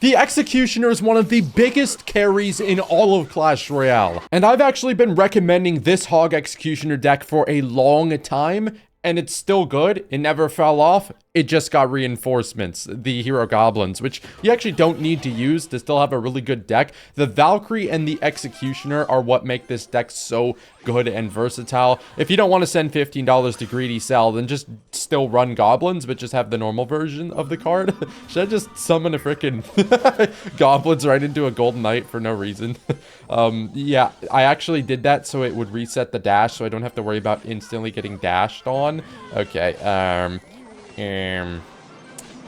The Executioner is one of the biggest carries in all of Clash Royale, and I've actually been recommending this Hog Executioner deck for a long time, and it's still good. It never fell off. It just got reinforcements, the Hero Goblins, which you actually don't need to use to still have a really good deck. The Valkyrie and the Executioner are what make this deck so good and versatile. If you don't want to send $15 to Greedy Cell, then just still run Goblins, but just have the normal version of the card. Should I just summon a freaking Goblins right into a Golden Knight for no reason? Yeah, I actually did that so it would reset the dash, so I don't have to worry about instantly getting dashed on. Okay,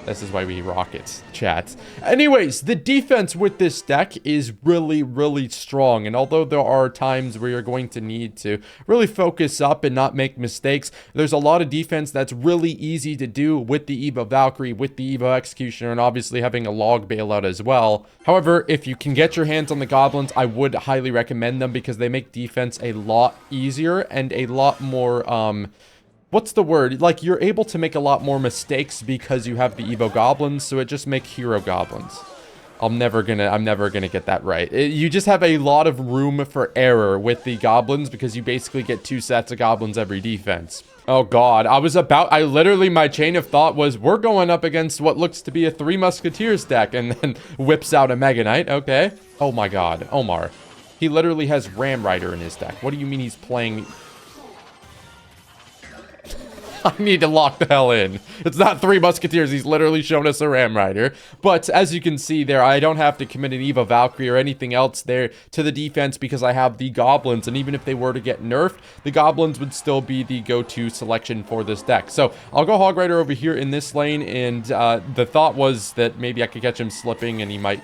this is why we rockets, chat. Anyways, the defense with this deck is really, really strong. And although there are times where you're going to need to really focus up and not make mistakes, there's a lot of defense that's really easy to do with the Evo Valkyrie, with the Evo Executioner, and obviously having a log bailout as well. However, if you can get your hands on the Goblins, I would highly recommend them because they make defense a lot easier and a lot more, what's the word? Like, you're able to make a lot more mistakes because you have the Evo Goblins, so it just makes Hero Goblins. I'm never gonna get that right. You just have a lot of room for error with the Goblins because you basically get 2 sets of Goblins every defense. Oh god, I literally, my chain of thought was, we're going up against what looks to be a 3 Musketeers deck, and then whips out a Mega Knight, okay. Oh my god, Omar. He literally has Ram Rider in his deck. What do you mean he's playing... I need to lock the hell in. It's not 3 Musketeers. He's literally shown us a Ram Rider. But as you can see there, I don't have to commit an Eva Valkyrie or anything else there to the defense because I have the Goblins. And even if they were to get nerfed, the Goblins would still be the go-to selection for this deck. So I'll go Hog Rider over here in this lane. And the thought was that maybe I could catch him slipping and he might...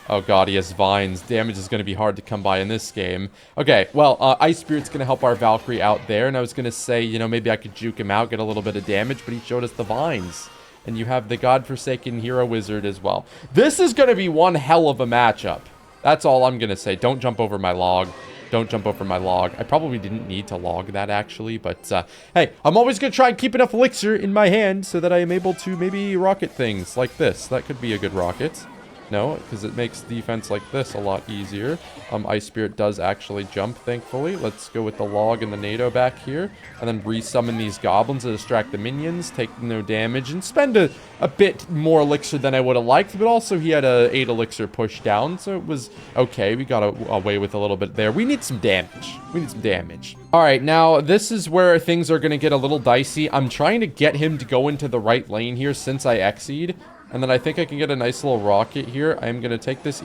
oh god, he has vines. Damage is going to be hard to come by in this game. Okay, well, Ice Spirit's going to help our Valkyrie out there. And I was going to say, you know, maybe I could juke him out, get a little bit of damage, but he showed us the vines. And you have the godforsaken Hero Wizard as well. This is going to be one hell of a matchup. That's all I'm going to say. Don't jump over my log. Don't jump over my log. I probably didn't need to log that, actually. But, hey, I'm always going to try and keep enough elixir in my hand so that I am able to maybe rocket things like this. That could be a good rocket. No, because it makes defense like this a lot easier. Ice Spirit does actually jump, thankfully. Let's go with the log and the NATO back here. And then resummon these goblins to distract the minions, take no damage, and spend a bit more elixir than I would have liked. But also, he had a 8 elixir push down, so it was okay. We got away with a little bit there. We need some damage. We need some damage. All right, now, this is where things are going to get a little dicey. I'm trying to get him to go into the right lane here since I X'd. And then I think I can get a nice little rocket here. I'm going to take this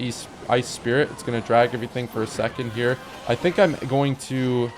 Ice Spirit. It's going to drag everything for a second here. I think I'm going to...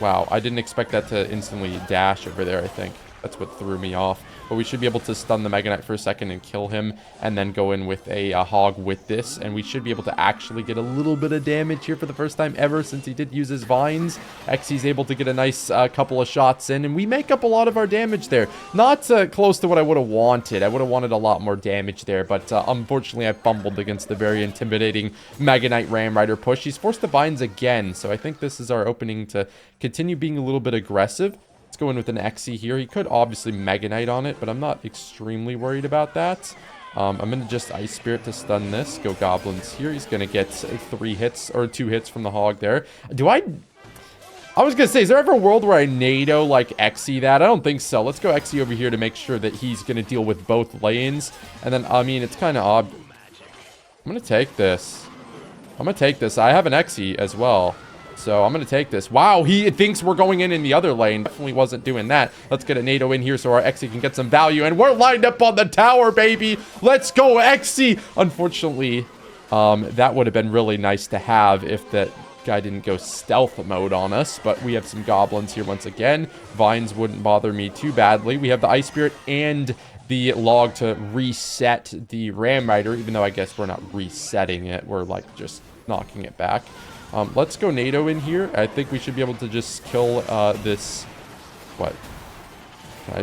Wow, I didn't expect that to instantly dash over there, I think. That's what threw me off. But we should be able to stun the Mega Knight for a second and kill him. And then go in with a Hog with this. And we should be able to actually get a little bit of damage here for the first time ever since he did use his vines. Xy's able to get a nice couple of shots in. And we make up a lot of our damage there. Not close to what I would have wanted. I would have wanted a lot more damage there. But unfortunately, I fumbled against the very intimidating Mega Knight Ram Rider push. He's forced the vines again. So I think this is our opening to continue being a little bit aggressive. Let's go in with an Xe here. He could obviously Mega Knight on it, but I'm not extremely worried about that. I'm going to just Ice Spirit to stun this. Go Goblins here. He's going to get 3 hits, or 2 hits from the Hog there. I was going to say, is there ever a world where I NATO, like, Xe that? I don't think so. Let's go Xe over here to make sure that he's going to deal with both lanes. And then, I mean, it's kind of odd. I'm going to take this. I have an Xe as well. So I'm going to take this. Wow, he thinks we're going in the other lane. Definitely wasn't doing that. Let's get a NATO in here so our Xe can get some value. And we're lined up on the tower, baby. Let's go, Xe. Unfortunately, that would have been really nice to have if that guy didn't go stealth mode on us. But we have some goblins here once again. Vines wouldn't bother me too badly. We have the Ice Spirit and the log to reset the Ram Rider. Even though I guess we're not resetting it. We're like just knocking it back. Let's go NATO in here. I think we should be able to just kill this. What? Can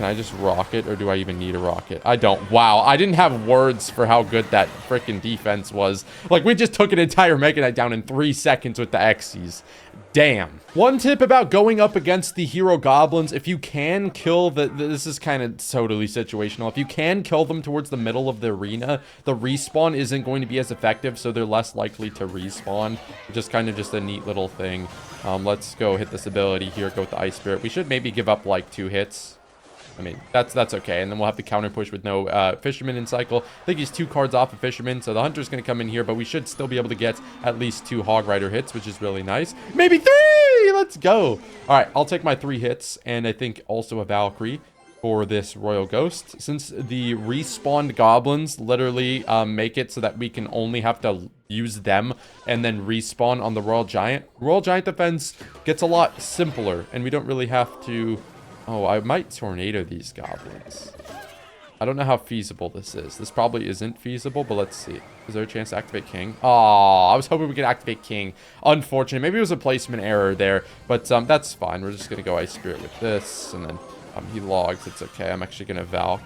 I just rocket, or do I even need a rocket? I don't. Wow, I didn't have words for how good that freaking defense was. Like, we just took an entire Mega Knight down in 3 seconds with the Xyz. damn. One tip about going up against the hero goblins, if you can kill this is kind of totally situational. If you can kill them towards the middle of the arena, the respawn isn't going to be as effective, so they're less likely to respawn. Just kind of just a neat little thing. Let's go hit this ability here, go with the Ice Spirit. We should maybe give up like 2 hits. I mean, that's okay. And then we'll have the counter push with no Fisherman in cycle. I think he's 2 cards off of Fisherman, so the Hunter's going to come in here, but we should still be able to get at least 2 Hog Rider hits, which is really nice. Maybe 3! Let's go. All right, I'll take my 3 hits, and I think also a Valkyrie for this Royal Ghost. Since the respawned goblins literally make it so that we can only have to use them and then respawn on the Royal Giant defense gets a lot simpler, and we don't really have to... Oh, I might tornado these goblins. I don't know how feasible this is. This probably isn't feasible, but let's see. Is there a chance to activate King? Oh, I was hoping we could activate King. Unfortunate. Maybe it was a placement error there, but that's fine. We're just going to go Ice Spirit with this, and then he logs. It's okay. I'm actually going to Valk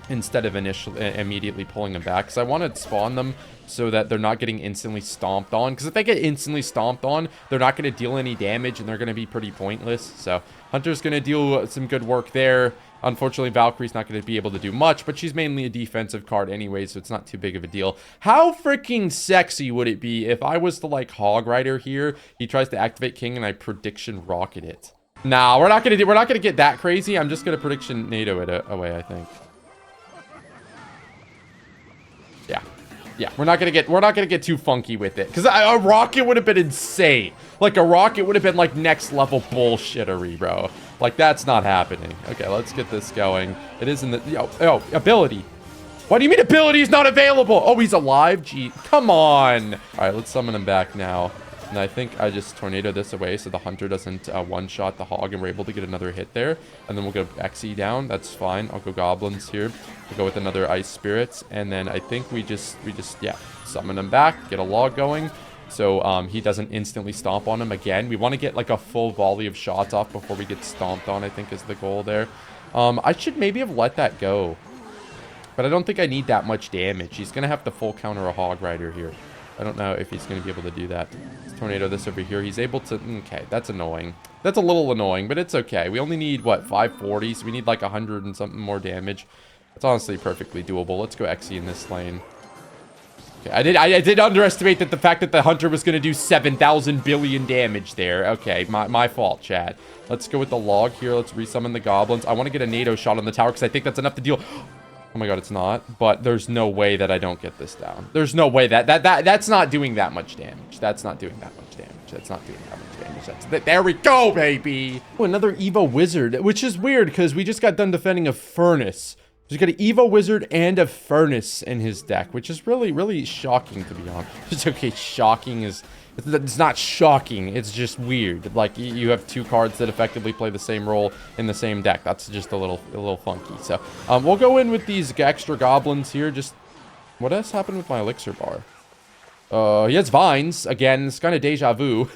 instead of immediately pulling them back, because I want to spawn them so that they're not getting instantly stomped on, because if they get instantly stomped on, they're not going to deal any damage, and they're going to be pretty pointless. So Hunter's going to do some good work there. Unfortunately, Valkyrie's not going to be able to do much, but she's mainly a defensive card anyway, so it's not too big of a deal. How freaking sexy would it be if I was to, like, Hog Rider here, he tries to activate King, and I prediction rocket it? Nah, we're not going to get that crazy. I'm just going to prediction NATO it away, I think. Yeah, we're not gonna get too funky with it, because a rocket would have been insane. Like, a rocket would have been like next level bullshittery, bro. Like, that's not happening. Okay, let's get this going. It is in the ability. What do you mean ability is not available? Oh, he's alive. Gee, come on. All right, let's summon him back now. And I think I just tornado this away so the Hunter doesn't one-shot the Hog, and we're able to get another hit there. And then we'll go XE down. That's fine. I'll go Goblins here. We'll go with another Ice Spirits. And then I think we just summon him back, get a log going. So he doesn't instantly stomp on him again. We want to get like a full volley of shots off before we get stomped on, I think is the goal there. I should maybe have let that go. But I don't think I need that much damage. He's going to have to full counter a Hog Rider here. I don't know if he's going to be able to do that. Let's tornado this over here. He's able to... Okay, that's annoying. That's a little annoying, but it's okay. We only need, what, 540? So we need like 100 and something more damage. It's honestly perfectly doable. Let's go XE in this lane. Okay, I did underestimate the fact that the Hunter was going to do 7,000 billion damage there. Okay, my fault, chat. Let's go with the log here. Let's resummon the goblins. I want to get a NATO shot on the tower because I think that's enough to deal... Oh my god, it's not. But there's no way that I don't get this down. There's no way that's not doing that much damage. That's not doing that much damage. That's not doing that much damage. There we go, baby. Oh, another Evo Wizard, which is weird because we just got done defending a Furnace. He's got an Evo Wizard and a Furnace in his deck, which is really, really shocking, to be honest. It's okay, shocking is... It's not shocking, it's just weird. Like, you have 2 cards that effectively play the same role in the same deck. That's just a little funky. So, we'll go in with these extra goblins here. Just, what has happened with my elixir bar? He has vines. Again, it's kind of deja vu.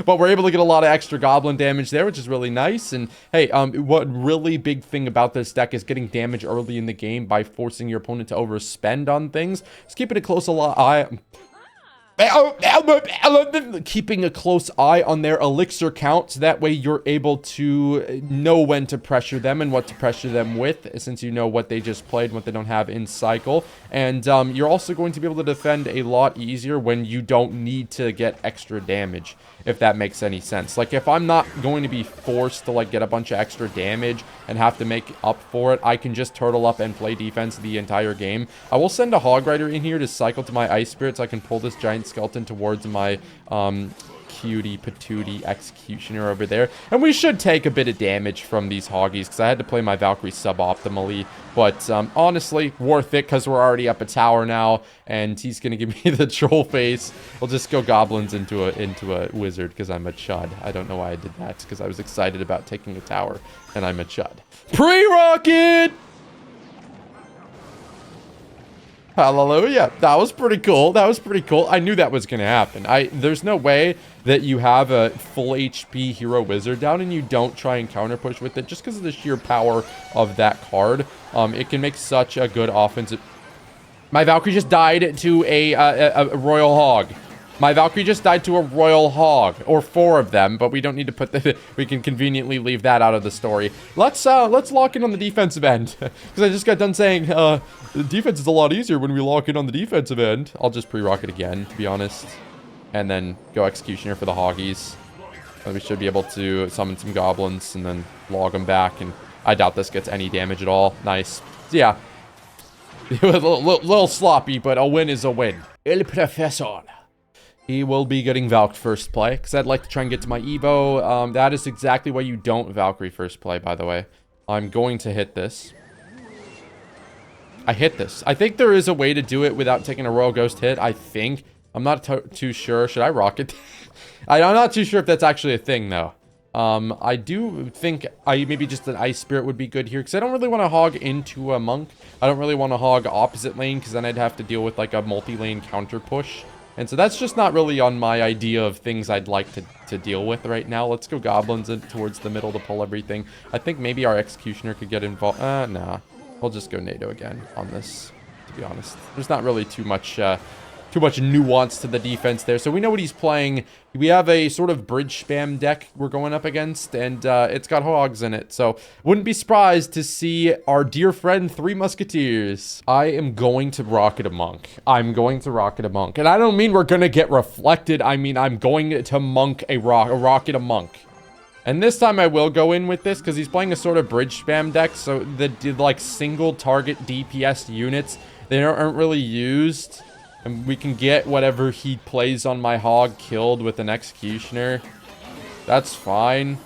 But we're able to get a lot of extra goblin damage there, which is really nice. And, hey, what really big thing about this deck is getting damage early in the game by forcing your opponent to overspend on things. Just keeping a close eye... Keeping a close eye on their elixir count, so that way you're able to know when to pressure them and what to pressure them with, since you know what they just played, what they don't have in cycle. And you're also going to be able to defend a lot easier when you don't need to get extra damage, if that makes any sense. Like, if I'm not going to be forced to, like, get a bunch of extra damage and have to make up for it, I can just turtle up and play defense the entire game. I will send a Hog Rider in here to cycle to my Ice Spirit so I can pull this Giant Skeleton towards my cutie patootie executioner over there, and we should take a bit of damage from these hoggies because I had to play my Valkyrie suboptimally, but honestly worth it because we're already up a tower now, and he's gonna give me the troll face. We'll just go goblins into a wizard because I'm a chud. I don't know why I did that, because I was excited about taking a tower and I'm a chud. Pre-rocket. Hallelujah. That was pretty cool. That was pretty cool. I knew that was going to happen. There's no way that you have a full HP hero wizard down and you don't try and counter push with it just because of the sheer power of that card. It can make such a good offensive... My Valkyrie just died to a Royal Hog. My Valkyrie just died to a royal hog, or 4 of them, but we don't need to put the, we can conveniently leave that out of the story. Let's lock in on the defensive end, because I just got done saying, the defense is a lot easier when we lock in on the defensive end. I'll just pre-rocket again, to be honest, and then go Executioner for the hoggies. And we should be able to summon some goblins and then log them back, and I doubt this gets any damage at all. Nice. So yeah, a little sloppy, but a win is a win. El Professor. He will be getting Valk first play, because I'd like to try and get to my Evo. That is exactly why you don't Valkyrie first play, by the way. I'm going to hit this. I hit this. I think there is a way to do it without taking a Royal Ghost hit, I think. I'm not too sure. Should I rocket? I'm not too sure if that's actually a thing, though. I do think maybe just an Ice Spirit would be good here, because I don't really want to hog into a Monk. I don't really want to hog opposite lane, because then I'd have to deal with, like, a multi-lane counter push. And so that's just not really on my idea of things I'd like to deal with right now. Let's go Goblins in towards the middle to pull everything. I think maybe our Executioner could get involved. Nah. We'll just go NATO again on this, to be honest. There's not really too much nuance to the defense there. So we know what he's playing. We have a sort of bridge spam deck we're going up against, and it's got hogs in it. So wouldn't be surprised to see our dear friend 3 Musketeers. I am going to rocket a Monk. I'm going to rocket a Monk. And I don't mean we're going to get reflected. I mean, I'm going to Monk rocket a Monk. And this time I will go in with this, because he's playing a sort of bridge spam deck. So the like single target DPS units, they aren't really used. And we can get whatever he plays on my hog killed with an Executioner. That's fine.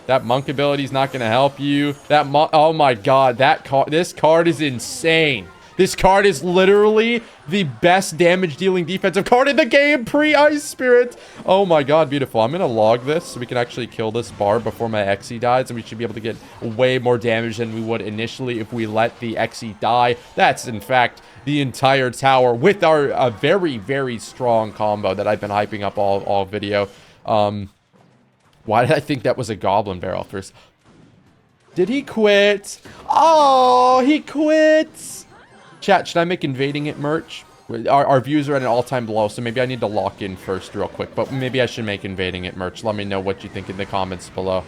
That Monk ability is not going to help you. Oh my god, this card is insane. This card is literally the best damage dealing defensive card in the game pre-Ice Spirit. Oh my god, beautiful. I'm going to log this so we can actually kill this bar before my Exie dies, and we should be able to get way more damage than we would initially if we let the Exie die. That's, in fact, the entire tower with our very, very strong combo that I've been hyping up all video. Why did I think that was a Goblin Barrel first? Did he quit? Oh, he quits. Chat, should I make Invading It merch? Our views are at an all-time low, so maybe I need to lock in first real quick. But maybe I should make Invading It merch. Let me know what you think in the comments below.